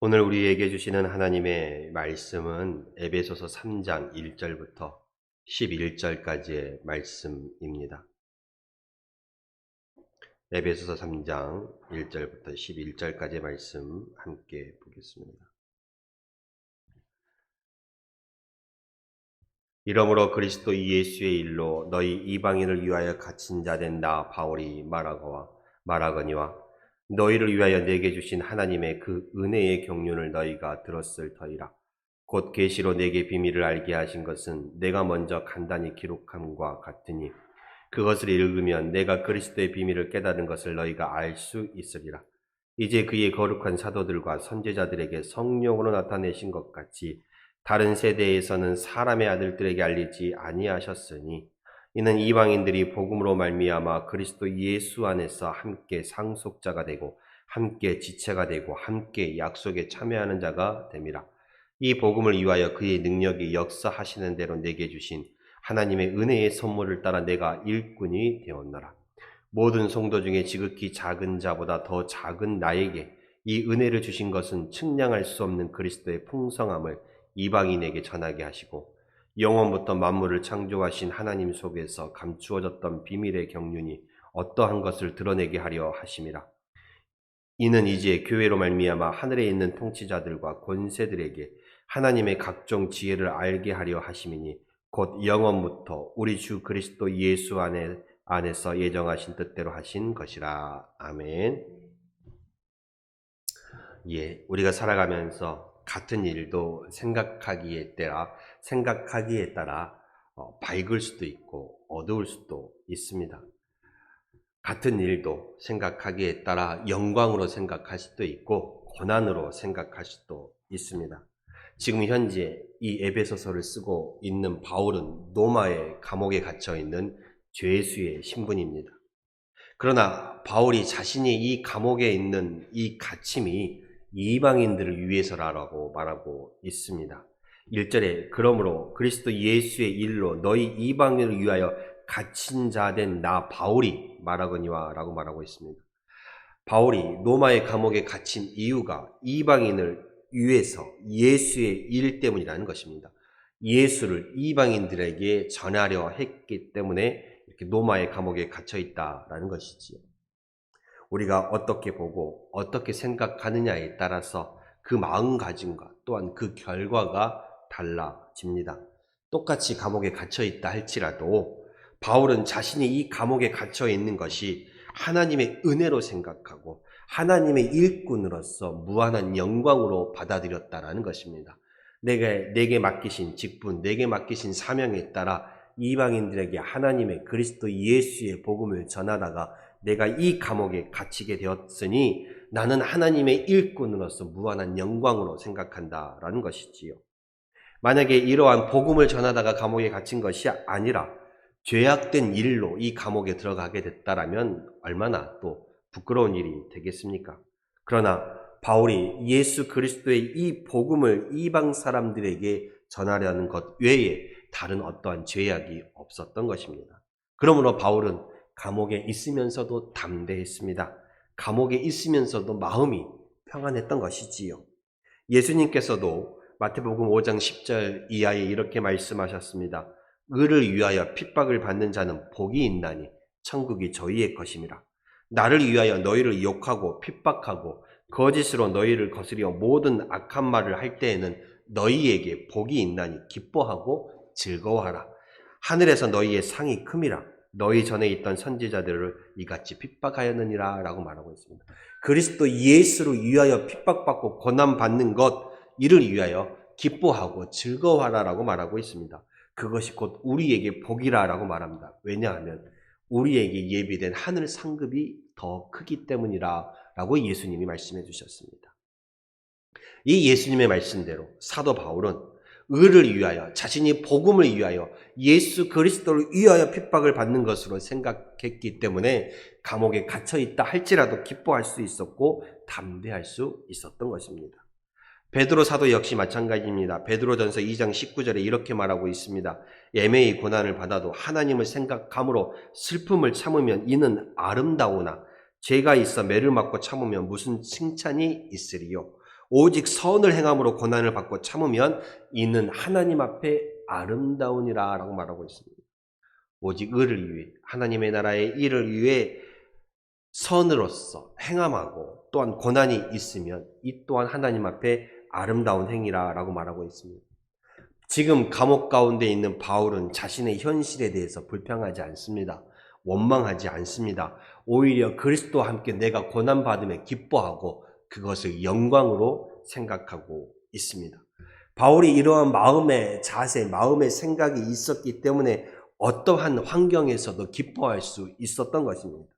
오늘 우리에게 주시는 하나님의 말씀은 에베소서 3장 1절부터 11절까지의 말씀입니다. 에베소서 3장 1절부터 11절까지의 말씀 함께 보겠습니다. 이러므로 그리스도 예수의 일로 너희 이방인을 위하여 갇힌 자 된 나 바울이 말하거니와 너희를 위하여 내게 주신 하나님의 그 은혜의 경륜을 너희가 들었을 터이라. 곧 계시로 내게 비밀을 알게 하신 것은 내가 먼저 간단히 기록함과 같으니 그것을 읽으면 내가 그리스도의 비밀을 깨달은 것을 너희가 알 수 있으리라. 이제 그의 거룩한 사도들과 선지자들에게 성령으로 나타내신 것 같이 다른 세대에서는 사람의 아들들에게 알리지 아니하셨으니 이는 이방인들이 복음으로 말미암아 그리스도 예수 안에서 함께 상속자가 되고 함께 지체가 되고 함께 약속에 참여하는 자가 됨이라. 이 복음을 위하여 그의 능력이 역사하시는 대로 내게 주신 하나님의 은혜의 선물을 따라 내가 일꾼이 되었노라. 모든 성도 중에 지극히 작은 자보다 더 작은 나에게 이 은혜를 주신 것은 측량할 수 없는 그리스도의 풍성함을 이방인에게 전하게 하시고 영원부터 만물을 창조하신 하나님 속에서 감추어졌던 비밀의 경륜이 어떠한 것을 드러내게 하려 하심이라. 이는 이제 교회로 말미암아 하늘에 있는 통치자들과 권세들에게 하나님의 각종 지혜를 알게 하려 하심이니 곧 영원부터 우리 주 그리스도 예수 안에서 예정하신 뜻대로 하신 것이라. 아멘. 우리가 살아가면서 같은 일도 생각하기에 따라 밝을 수도 있고 어두울 수도 있습니다. 같은 일도 생각하기에 따라 영광으로 생각할 수도 있고 고난으로 생각할 수도 있습니다. 지금 현재 이 에베소서를 쓰고 있는 바울은 로마의 감옥에 갇혀 있는 죄수의 신분입니다. 그러나 바울이 자신이 이 감옥에 있는 이 갇힘이 이방인들을 위해서라고 말하고 있습니다. 1절에 그러므로 그리스도 예수의 일로 너희 이방인을 위하여 갇힌 자 된 나 바울이 말하거니와 라고 말하고 있습니다. 바울이 로마의 감옥에 갇힌 이유가 이방인을 위해서 예수의 일 때문이라는 것입니다. 예수를 이방인들에게 전하려 했기 때문에 이렇게 로마의 감옥에 갇혀 있다라는 것이지요. 우리가 어떻게 보고 어떻게 생각하느냐에 따라서 그 마음가짐과 또한 그 결과가 달라집니다. 똑같이 감옥에 갇혀 있다 할지라도 바울은 자신이 이 감옥에 갇혀 있는 것이 하나님의 은혜로 생각하고 하나님의 일꾼으로서 무한한 영광으로 받아들였다라는 것입니다. 내게 맡기신 직분, 내게 맡기신 사명에 따라 이방인들에게 하나님의 그리스도 예수의 복음을 전하다가 내가 이 감옥에 갇히게 되었으니 나는 하나님의 일꾼으로서 무한한 영광으로 생각한다라는 것이지요. 만약에 이러한 복음을 전하다가 감옥에 갇힌 것이 아니라 죄악된 일로 이 감옥에 들어가게 됐다라면 얼마나 또 부끄러운 일이 되겠습니까? 그러나 바울이 예수 그리스도의 이 복음을 이방 사람들에게 전하려는 것 외에 다른 어떠한 죄악이 없었던 것입니다. 그러므로 바울은 감옥에 있으면서도 담대했습니다. 감옥에 있으면서도 마음이 평안했던 것이지요. 예수님께서도 마태복음 5장 10절 이하에 이렇게 말씀하셨습니다. 의를 위하여 핍박을 받는 자는 복이 있나니 천국이 저희의 것임이라. 나를 위하여 너희를 욕하고 핍박하고 거짓으로 너희를 거스려 모든 악한 말을 할 때에는 너희에게 복이 있나니 기뻐하고 즐거워하라. 하늘에서 너희의 상이 큼이라. 너희 전에 있던 선지자들을 이같이 핍박하였느니라 라고 말하고 있습니다. 그리스도 예수를 위하여 핍박받고 고난받는 것, 이를 위하여 기뻐하고 즐거워하라 라고 말하고 있습니다. 그것이 곧 우리에게 복이라 라고 말합니다. 왜냐하면 우리에게 예비된 하늘 상급이 더 크기 때문이라 라고 예수님이 말씀해 주셨습니다. 이 예수님의 말씀대로 사도 바울은 의를 위하여, 자신이 복음을 위하여, 예수 그리스도를 위하여 핍박을 받는 것으로 생각했기 때문에 감옥에 갇혀 있다 할지라도 기뻐할 수 있었고 담대할 수 있었던 것입니다. 베드로 사도 역시 마찬가지입니다. 베드로전서 2장 19절에 이렇게 말하고 있습니다. 애매히 고난을 받아도 하나님을 생각함으로 슬픔을 참으면 이는 아름다우나 죄가 있어 매를 맞고 참으면 무슨 칭찬이 있으리요. 오직 선을 행함으로 고난을 받고 참으면 이는 하나님 앞에 아름다우니라 라고 말하고 있습니다. 오직 의를 위해, 하나님의 나라의 일을 위해 선으로서 행함하고 또한 고난이 있으면 이 또한 하나님 앞에 아름다운 행위라 라고 말하고 있습니다. 지금 감옥 가운데 있는 바울은 자신의 현실에 대해서 불평하지 않습니다. 원망하지 않습니다. 오히려 그리스도와 함께 내가 고난받음에 기뻐하고 그것을 영광으로 생각하고 있습니다. 바울이 이러한 마음의 자세, 마음의 생각이 있었기 때문에 어떠한 환경에서도 기뻐할 수 있었던 것입니다.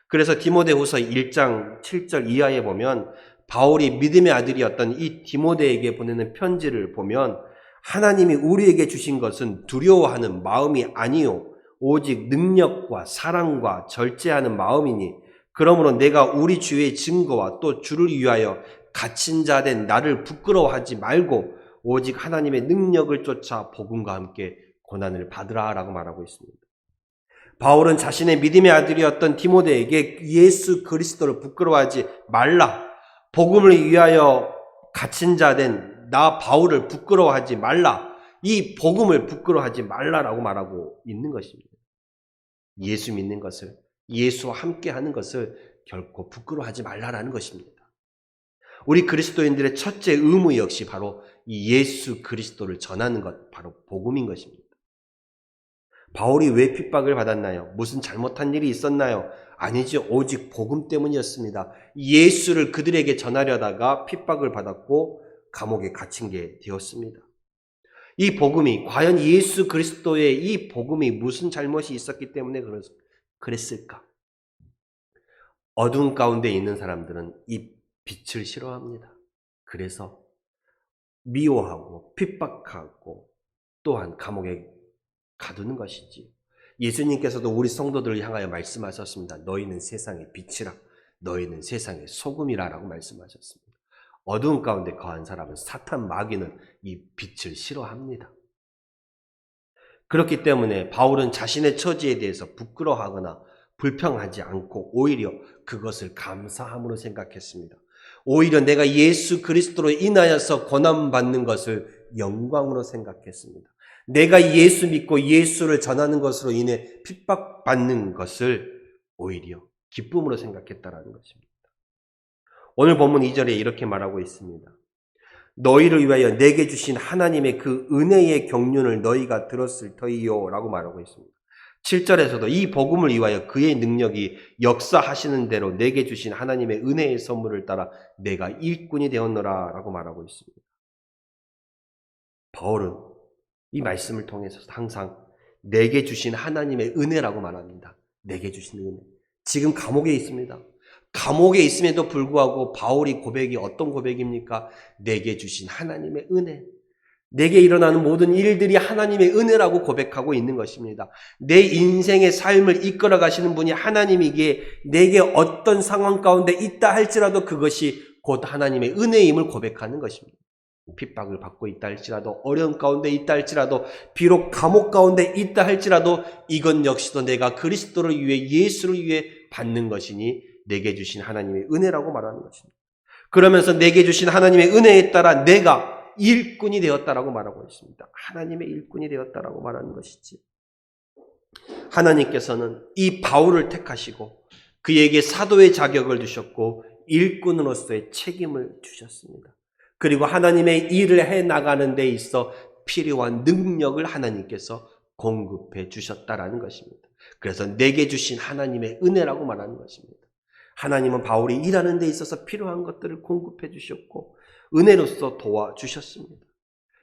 그래서 디모데후서 1장 7절 이하에 보면 바울이 믿음의 아들이었던 이 디모데에게 보내는 편지를 보면 하나님이 우리에게 주신 것은 두려워하는 마음이 아니요 오직 능력과 사랑과 절제하는 마음이니 그러므로 내가 우리 주의 증거와 또 주를 위하여 갇힌 자 된 나를 부끄러워하지 말고 오직 하나님의 능력을 쫓아 복음과 함께 고난을 받으라 라고 말하고 있습니다. 바울은 자신의 믿음의 아들이었던 디모데에게 예수 그리스도를 부끄러워하지 말라, 복음을 위하여 갇힌 자 된 나 바울을 부끄러워하지 말라, 이 복음을 부끄러워하지 말라라고 말하고 있는 것입니다. 예수 믿는 것을, 예수와 함께 하는 것을 결코 부끄러워하지 말라라는 것입니다. 우리 그리스도인들의 첫째 의무 역시 바로 이 예수 그리스도를 전하는 것, 바로 복음인 것입니다. 바울이 왜 핍박을 받았나요? 무슨 잘못한 일이 있었나요? 아니죠. 오직 복음 때문이었습니다. 예수를 그들에게 전하려다가 핍박을 받았고 감옥에 갇힌 게 되었습니다. 이 복음이, 과연 예수 그리스도의 이 복음이 무슨 잘못이 있었기 때문에 그랬을까? 어두운 가운데 있는 사람들은 이 빛을 싫어합니다. 그래서 미워하고 핍박하고 또한 감옥에 가두는 것이지. 예수님께서도 우리 성도들을 향하여 말씀하셨습니다. 너희는 세상의 빛이라, 너희는 세상의 소금이라 라고 말씀하셨습니다. 어두운 가운데 거한 사람은, 사탄 마귀는 이 빛을 싫어합니다. 그렇기 때문에 바울은 자신의 처지에 대해서 부끄러워하거나 불평하지 않고 오히려 그것을 감사함으로 생각했습니다. 오히려 내가 예수 그리스도로 인하여서 고난받는 것을 영광으로 생각했습니다. 내가 예수 믿고 예수를 전하는 것으로 인해 핍박받는 것을 오히려 기쁨으로 생각했다라는 것입니다. 오늘 본문 2절에 이렇게 말하고 있습니다. 너희를 위하여 내게 주신 하나님의 그 은혜의 경륜을 너희가 들었을 터이요 라고 말하고 있습니다. 7절에서도 이 복음을 위하여 그의 능력이 역사하시는 대로 내게 주신 하나님의 은혜의 선물을 따라 내가 일꾼이 되었노라 라고 말하고 있습니다. 바울은 이 말씀을 통해서 항상 내게 주신 하나님의 은혜라고 말합니다. 내게 주신 은혜. 지금 감옥에 있습니다. 감옥에 있음에도 불구하고 바울이 고백이 어떤 고백입니까? 내게 주신 하나님의 은혜. 내게 일어나는 모든 일들이 하나님의 은혜라고 고백하고 있는 것입니다. 내 인생의 삶을 이끌어 가시는 분이 하나님이기에 내게 어떤 상황 가운데 있다 할지라도 그것이 곧 하나님의 은혜임을 고백하는 것입니다. 핍박을 받고 있다 할지라도, 어려움 가운데 있다 할지라도, 비록 감옥 가운데 있다 할지라도 이건 역시도 내가 그리스도를 위해, 예수를 위해 받는 것이니 내게 주신 하나님의 은혜라고 말하는 것입니다. 그러면서 내게 주신 하나님의 은혜에 따라 내가 일꾼이 되었다라고 말하고 있습니다. 하나님의 일꾼이 되었다라고 말하는 것이지. 하나님께서는 이 바울을 택하시고 그에게 사도의 자격을 주셨고 일꾼으로서의 책임을 주셨습니다. 그리고 하나님의 일을 해나가는 데 있어 필요한 능력을 하나님께서 공급해 주셨다라는 것입니다. 그래서 내게 주신 하나님의 은혜라고 말하는 것입니다. 하나님은 바울이 일하는 데 있어서 필요한 것들을 공급해 주셨고 은혜로서 도와주셨습니다.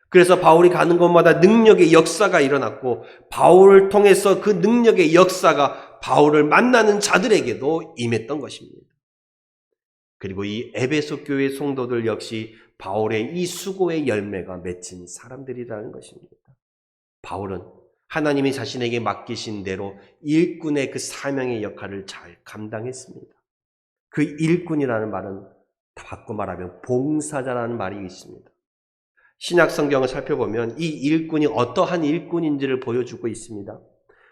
그래서 바울이 가는 곳마다 능력의 역사가 일어났고 바울을 통해서 그 능력의 역사가 바울을 만나는 자들에게도 임했던 것입니다. 그리고 이 에베소 교회 성도들 역시 바울의 이 수고의 열매가 맺힌 사람들이라는 것입니다. 바울은 하나님이 자신에게 맡기신 대로 일꾼의 그 사명의 역할을 잘 감당했습니다. 그 일꾼이라는 말은 바꿔 말하면 봉사자라는 말이 있습니다. 신약 성경을 살펴보면 이 일꾼이 어떠한 일꾼인지를 보여주고 있습니다.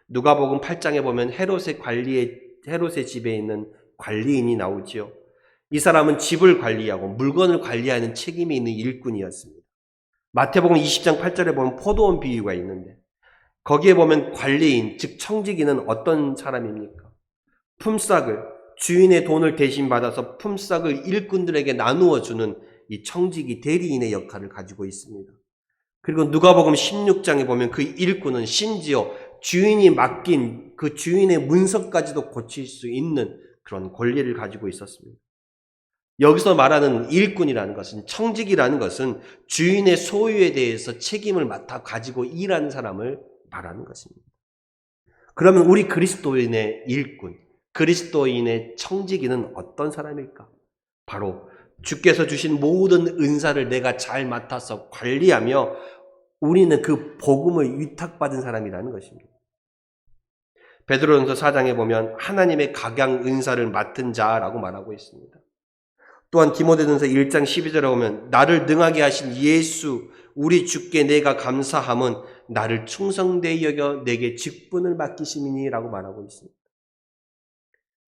누가복음 8장에 보면 헤롯의 집에 있는 관리인이 나오지요. 이 사람은 집을 관리하고 물건을 관리하는 책임이 있는 일꾼이었습니다. 마태복음 20장 8절에 보면 포도원 비유가 있는데 거기에 보면 관리인, 즉 청지기는 어떤 사람입니까? 품삯을, 주인의 돈을 대신 받아서 품삯을 일꾼들에게 나누어 주는 이 청지기 대리인의 역할을 가지고 있습니다. 그리고 누가복음 16장에 보면 그 일꾼은 심지어 주인이 맡긴 그 주인의 문서까지도 고칠 수 있는 그런 권리를 가지고 있었습니다. 여기서 말하는 일꾼이라는 것은, 청직이라는 것은 주인의 소유에 대해서 책임을 맡아 가지고 일하는 사람을 말하는 것입니다. 그러면 우리 그리스도인의 일꾼, 그리스도인의 청지기는 어떤 사람일까? 바로 주께서 주신 모든 은사를 내가 잘 맡아서 관리하며 우리는 그 복음을 위탁받은 사람이라는 것입니다. 베드로전서 4장에 보면 하나님의 각양 은사를 맡은 자라고 말하고 있습니다. 또한 디모데전서 1장 12절에 보면 나를 능하게 하신 예수 우리 주께 내가 감사함은 나를 충성되이 여겨 내게 직분을 맡기심이니라고 말하고 있습니다.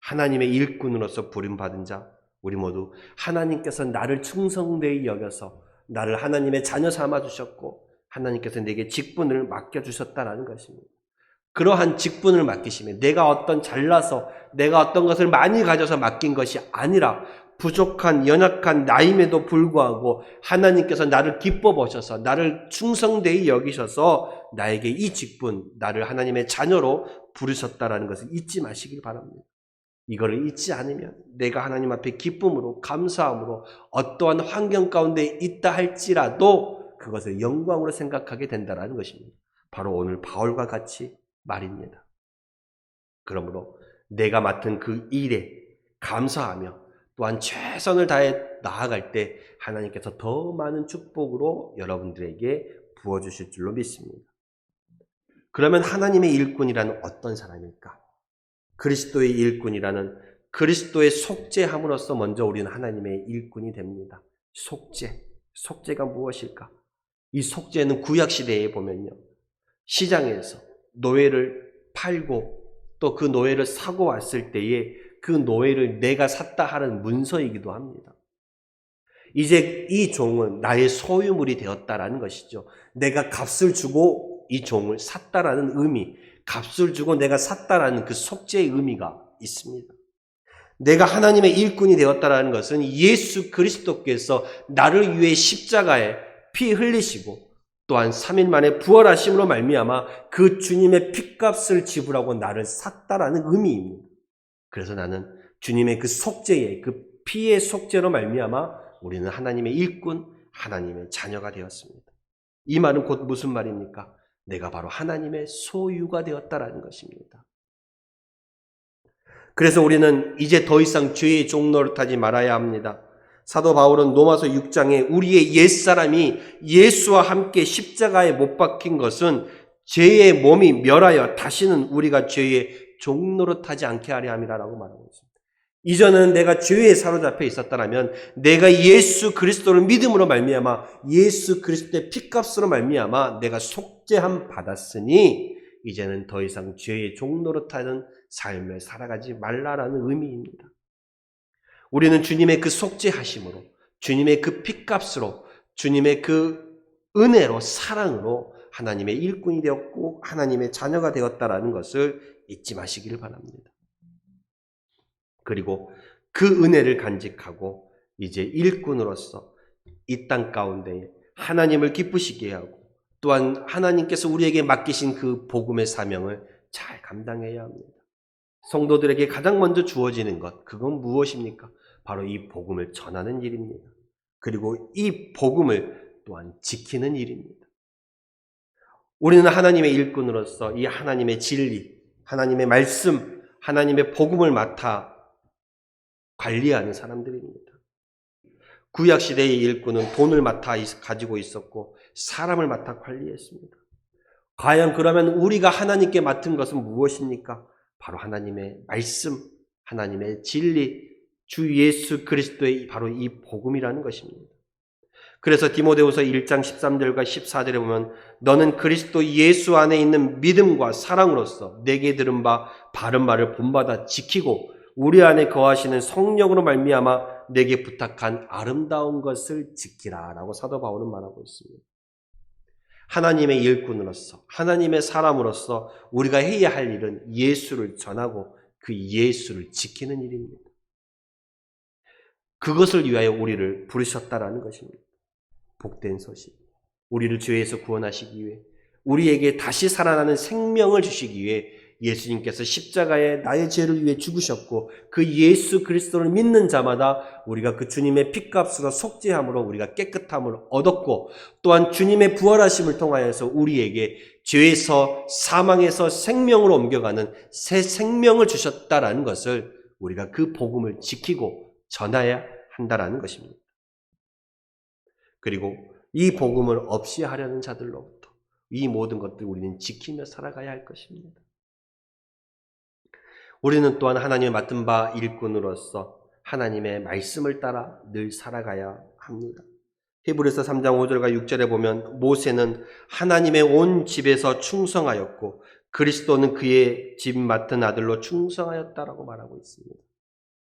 하나님의 일꾼으로서 부름받은 자, 우리 모두 하나님께서 나를 충성되이 여겨서 나를 하나님의 자녀 삼아 주셨고 하나님께서 내게 직분을 맡겨주셨다라는 것입니다. 그러한 직분을 맡기시면 내가 어떤 잘나서 내가 어떤 것을 많이 가져서 맡긴 것이 아니라 부족한 연약한 나임에도 불구하고 하나님께서 나를 기뻐 보셔서 나를 충성되이 여기셔서 나에게 이 직분, 나를 하나님의 자녀로 부르셨다라는 것을 잊지 마시길 바랍니다. 이거를 잊지 않으면 내가 하나님 앞에 기쁨으로 감사함으로 어떠한 환경 가운데 있다 할지라도 그것을 영광으로 생각하게 된다는 것입니다. 바로 오늘 바울과 같이 말입니다. 그러므로 내가 맡은 그 일에 감사하며 또한 최선을 다해 나아갈 때 하나님께서 더 많은 축복으로 여러분들에게 부어주실 줄로 믿습니다. 그러면 하나님의 일꾼이라는 어떤 사람일까? 그리스도의 일꾼이라는 그리스도의 속죄함으로써 먼저 우리는 하나님의 일꾼이 됩니다. 속죄가 무엇일까? 이 속죄는 구약시대에 보면요, 시장에서 노예를 팔고 또 그 노예를 사고 왔을 때에 그 노예를 내가 샀다 하는 문서이기도 합니다. 이제 이 종은 나의 소유물이 되었다라는 것이죠. 내가 값을 주고 이 종을 샀다라는 의미, 값을 주고 내가 샀다라는 그 속죄의 의미가 있습니다. 내가 하나님의 일꾼이 되었다라는 것은 예수 그리스도께서 나를 위해 십자가에 피 흘리시고 또한 3일 만에 부활하심으로 말미암아 그 주님의 핏값을 지불하고 나를 샀다라는 의미입니다. 그래서 나는 주님의 그 속죄의 그 피의 속죄로 말미암아 우리는 하나님의 일꾼, 하나님의 자녀가 되었습니다. 이 말은 곧 무슨 말입니까? 내가 바로 하나님의 소유가 되었다라는 것입니다. 그래서 우리는 이제 더 이상 죄의 종 노릇하지 말아야 합니다. 사도 바울은 로마서 6장에 우리의 옛사람이 예수와 함께 십자가에 못 박힌 것은 죄의 몸이 멸하여 다시는 우리가 죄의 종 노릇하지 않게 하려 함이라고 말하고 있습니다. 이전은 내가 죄에 사로잡혀 있었다면 내가 예수 그리스도를 믿음으로 말미암아 예수 그리스도의 핏값으로 말미암아 내가 속죄함 받았으니 이제는 더 이상 죄의 종 노릇하는 삶을 살아가지 말라라는 의미입니다. 우리는 주님의 그 속죄하심으로 주님의 그 핏값으로 주님의 그 은혜로 사랑으로 하나님의 일꾼이 되었고 하나님의 자녀가 되었다라는 것을 잊지 마시기를 바랍니다. 그리고 그 은혜를 간직하고 이제 일꾼으로서 이 땅 가운데 하나님을 기쁘시게 하고 또한 하나님께서 우리에게 맡기신 그 복음의 사명을 잘 감당해야 합니다. 성도들에게 가장 먼저 주어지는 것, 그건 무엇입니까? 바로 이 복음을 전하는 일입니다. 그리고 이 복음을 또한 지키는 일입니다. 우리는 하나님의 일꾼으로서 이 하나님의 진리, 하나님의 말씀, 하나님의 복음을 맡아 관리하는 사람들입니다. 구약시대의 일꾼은 돈을 맡아 가지고 있었고 사람을 맡아 관리했습니다. 과연 그러면 우리가 하나님께 맡은 것은 무엇입니까? 바로 하나님의 말씀, 하나님의 진리, 주 예수 그리스도의 바로 이 복음이라는 것입니다. 그래서 디모데후서 1장 13절과 14절에 보면 너는 그리스도 예수 안에 있는 믿음과 사랑으로서 내게 들은 바 바른 말을 본받아 지키고 우리 안에 거하시는 성령으로 말미암아 내게 부탁한 아름다운 것을 지키라 라고 사도 바울은 말하고 있습니다. 하나님의 일꾼으로서, 하나님의 사람으로서 우리가 해야 할 일은 예수를 전하고 그 예수를 지키는 일입니다. 그것을 위하여 우리를 부르셨다라는 것입니다. 복된 소식. 우리를 죄에서 구원하시기 위해, 우리에게 다시 살아나는 생명을 주시기 위해 예수님께서 십자가에 나의 죄를 위해 죽으셨고 그 예수 그리스도를 믿는 자마다 우리가 그 주님의 피값으로 속죄함으로 우리가 깨끗함을 얻었고, 또한 주님의 부활하심을 통하여서 우리에게 죄에서 사망에서 생명으로 옮겨가는 새 생명을 주셨다라는 것을 우리가 그 복음을 지키고 전해야 한다라는 것입니다. 그리고 이 복음을 없이 하려는 자들로부터 이 모든 것들 우리는 지키며 살아가야 할 것입니다. 우리는 또한 하나님의 맡은 바 일꾼으로서 하나님의 말씀을 따라 늘 살아가야 합니다. 히브리서 3장 5절과 6절에 보면 모세는 하나님의 온 집에서 충성하였고 그리스도는 그의 집 맡은 아들로 충성하였다라고 말하고 있습니다.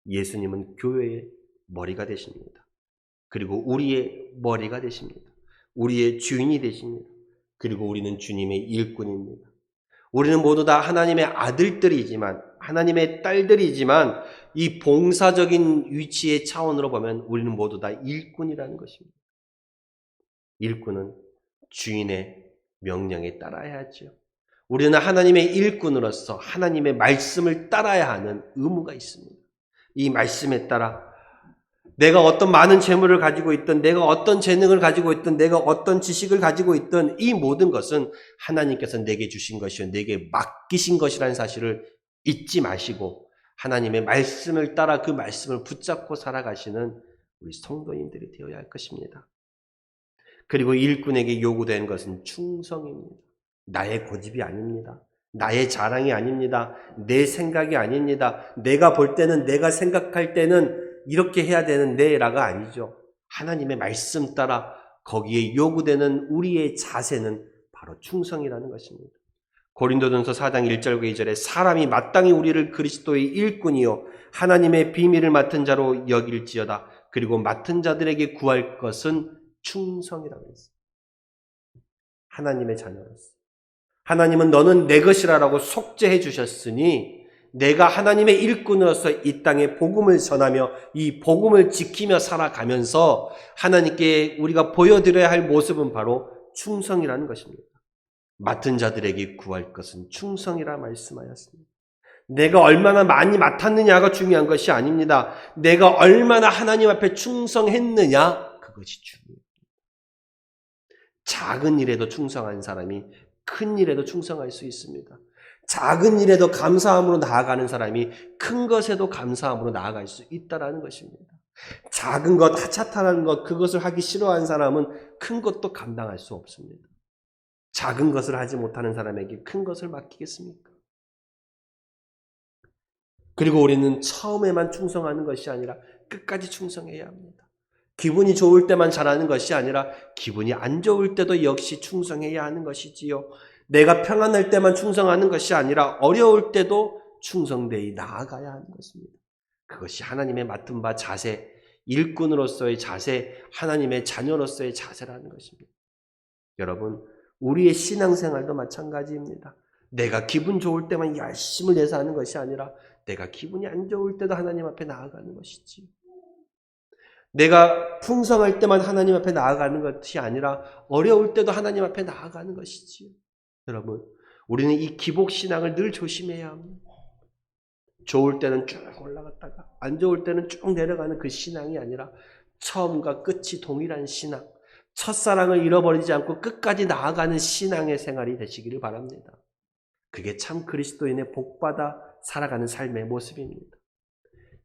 예수님은 교회의 머리가 되십니다. 그리고 우리의 머리가 되십니다. 우리의 주인이 되십니다. 그리고 우리는 주님의 일꾼입니다. 우리는 모두 다 하나님의 아들들이지만, 하나님의 딸들이지만 이 봉사적인 위치의 차원으로 보면 우리는 모두 다 일꾼이라는 것입니다. 일꾼은 주인의 명령에 따라야 하죠. 우리는 하나님의 일꾼으로서 하나님의 말씀을 따라야 하는 의무가 있습니다. 이 말씀에 따라 내가 어떤 많은 재물을 가지고 있든, 내가 어떤 재능을 가지고 있든, 내가 어떤 지식을 가지고 있든 이 모든 것은 하나님께서 내게 주신 것이요 내게 맡기신 것이라는 사실을 잊지 마시고 하나님의 말씀을 따라 그 말씀을 붙잡고 살아가시는 우리 성도님들이 되어야 할 것입니다. 그리고 일꾼에게 요구되는 것은 충성입니다. 나의 고집이 아닙니다. 나의 자랑이 아닙니다. 내 생각이 아닙니다. 내가 볼 때는, 내가 생각할 때는 이렇게 해야 되는데 라가 아니죠. 하나님의 말씀 따라 거기에 요구되는 우리의 자세는 바로 충성이라는 것입니다. 고린도전서 4장 1절과 2절에 사람이 마땅히 우리를 그리스도의 일꾼이요 하나님의 비밀을 맡은 자로 여길지어다. 그리고 맡은 자들에게 구할 것은 충성이라고 했습니다. 하나님의 자녀로서 하나님은 너는 내 것이라고 속죄해 주셨으니 내가 하나님의 일꾼으로서 이 땅에 복음을 전하며 이 복음을 지키며 살아가면서 하나님께 우리가 보여드려야 할 모습은 바로 충성이라는 것입니다. 맡은 자들에게 구할 것은 충성이라 말씀하였습니다. 내가 얼마나 많이 맡았느냐가 중요한 것이 아닙니다. 내가 얼마나 하나님 앞에 충성했느냐, 그것이 중요해요. 작은 일에도 충성한 사람이 큰 일에도 충성할 수 있습니다. 작은 일에도 감사함으로 나아가는 사람이 큰 것에도 감사함으로 나아갈 수 있다는 것입니다. 작은 것, 하찮다는 것, 그것을 하기 싫어하는 사람은 큰 것도 감당할 수 없습니다. 작은 것을 하지 못하는 사람에게 큰 것을 맡기겠습니까? 그리고 우리는 처음에만 충성하는 것이 아니라 끝까지 충성해야 합니다. 기분이 좋을 때만 잘하는 것이 아니라 기분이 안 좋을 때도 역시 충성해야 하는 것이지요. 내가 평안할 때만 충성하는 것이 아니라 어려울 때도 충성되이 나아가야 하는 것입니다. 그것이 하나님의 맡은 바 자세, 일꾼으로서의 자세, 하나님의 자녀로서의 자세라는 것입니다. 여러분, 우리의 신앙생활도 마찬가지입니다. 내가 기분 좋을 때만 열심을 내서 하는 것이 아니라 내가 기분이 안 좋을 때도 하나님 앞에 나아가는 것이지. 내가 풍성할 때만 하나님 앞에 나아가는 것이 아니라 어려울 때도 하나님 앞에 나아가는 것이지. 여러분, 우리는 이 기복신앙을 늘 조심해야 합니다. 좋을 때는 쭉 올라갔다가 안 좋을 때는 쭉 내려가는 그 신앙이 아니라 처음과 끝이 동일한 신앙, 첫사랑을 잃어버리지 않고 끝까지 나아가는 신앙의 생활이 되시기를 바랍니다. 그게 참 그리스도인의 복받아 살아가는 삶의 모습입니다.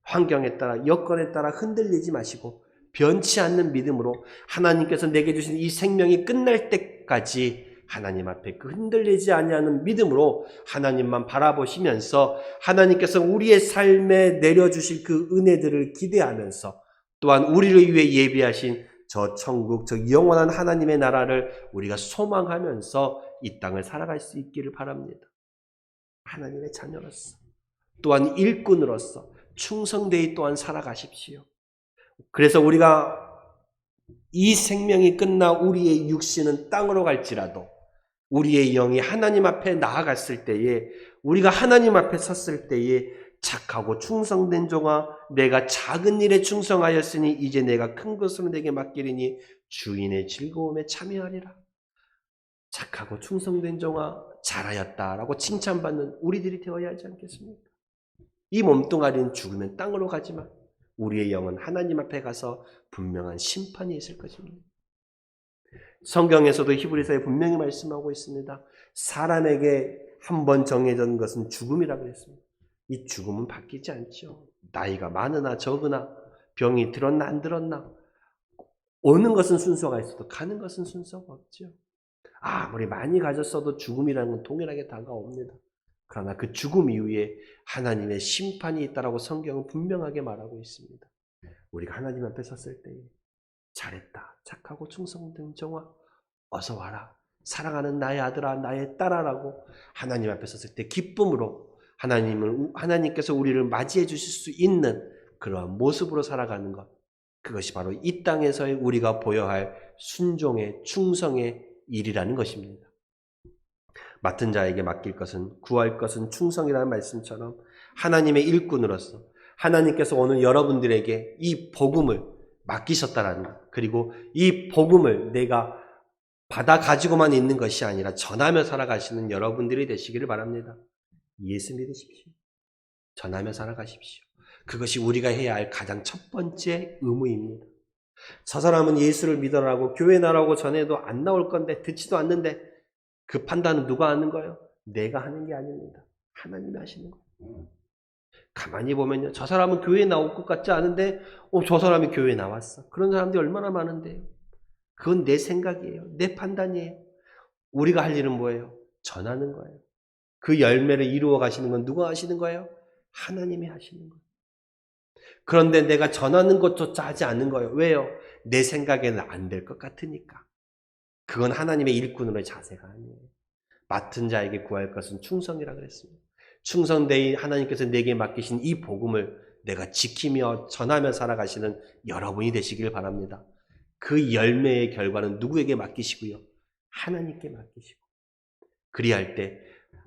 환경에 따라, 여건에 따라 흔들리지 마시고 변치 않는 믿음으로 하나님께서 내게 주신 이 생명이 끝날 때까지 하나님 앞에 그 흔들리지 아니하는 믿음으로 하나님만 바라보시면서 하나님께서 우리의 삶에 내려주실 그 은혜들을 기대하면서 또한 우리를 위해 예비하신 저 천국, 저 영원한 하나님의 나라를 우리가 소망하면서 이 땅을 살아갈 수 있기를 바랍니다. 하나님의 자녀로서 또한 일꾼으로서 충성되이 또한 살아가십시오. 그래서 우리가 이 생명이 끝나 우리의 육신은 땅으로 갈지라도 우리의 영이 하나님 앞에 나아갔을 때에, 우리가 하나님 앞에 섰을 때에 착하고 충성된 종아, 내가 작은 일에 충성하였으니 이제 내가 큰 것으로 내게 맡기리니 주인의 즐거움에 참여하리라. 착하고 충성된 종아, 잘하였다라고 칭찬받는 우리들이 되어야 하지 않겠습니까? 이 몸뚱아리는 죽으면 땅으로 가지만 우리의 영은 하나님 앞에 가서 분명한 심판이 있을 것입니다. 성경에서도 히브리서에 분명히 말씀하고 있습니다. 사람에게 한번 정해진 것은 죽음이라고 그랬습니다. 이 죽음은 바뀌지 않죠. 나이가 많으나 적으나, 병이 들었나 안 들었나, 오는 것은 순서가 있어도 가는 것은 순서가 없죠. 아무리 많이 가졌어도 죽음이라는 건 동일하게 다가옵니다. 그러나 그 죽음 이후에 하나님의 심판이 있다라고 성경은 분명하게 말하고 있습니다. 우리가 하나님 앞에 섰을 때 잘했다, 착하고 충성된 종아, 어서 와라, 사랑하는 나의 아들아, 나의 딸아라고 하나님 앞에 섰을 때 기쁨으로 하나님께서 우리를 맞이해 주실 수 있는 그러한 모습으로 살아가는 것, 그것이 바로 이 땅에서의 우리가 보여야 할 순종의 충성의 일이라는 것입니다. 맡은 자에게 맡길 것은, 구할 것은 충성이라는 말씀처럼 하나님의 일꾼으로서 하나님께서 오늘 여러분들에게 이 복음을 맡기셨다라는 것, 그리고 이 복음을 내가 받아 가지고만 있는 것이 아니라 전하며 살아가시는 여러분들이 되시기를 바랍니다. 예수 믿으십시오. 전하며 살아가십시오. 그것이 우리가 해야 할 가장 첫 번째 의무입니다. 저 사람은 예수를 믿어라고 교회 나라고 전해도 안 나올 건데, 듣지도 않는데, 그 판단은 누가 하는 거예요? 내가 하는 게 아닙니다. 하나님이 하시는 거예요. 가만히 보면요, 저 사람은 교회에 나올 것 같지 않은데 저 사람이 교회에 나왔어. 그런 사람들이 얼마나 많은데요. 그건 내 생각이에요. 내 판단이에요. 우리가 할 일은 뭐예요? 전하는 거예요. 그 열매를 이루어 가시는 건 누가 하시는 거예요? 하나님이 하시는 거예요. 그런데 내가 전하는 것조차 하지 않는 거예요. 왜요? 내 생각에는 안 될 것 같으니까. 그건 하나님의 일꾼으로의 자세가 아니에요. 맡은 자에게 구할 것은 충성이라 그랬습니다. 충성되이 하나님께서 내게 맡기신 이 복음을 내가 지키며 전하며 살아가시는 여러분이 되시길 바랍니다. 그 열매의 결과는 누구에게 맡기시고요? 하나님께 맡기시고. 그리할 때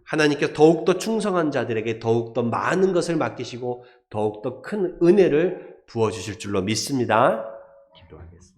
하나님께서 더욱더 충성한 자들에게 더욱더 많은 것을 맡기시고 더욱더 큰 은혜를 부어주실 줄로 믿습니다. 기도하겠습니다.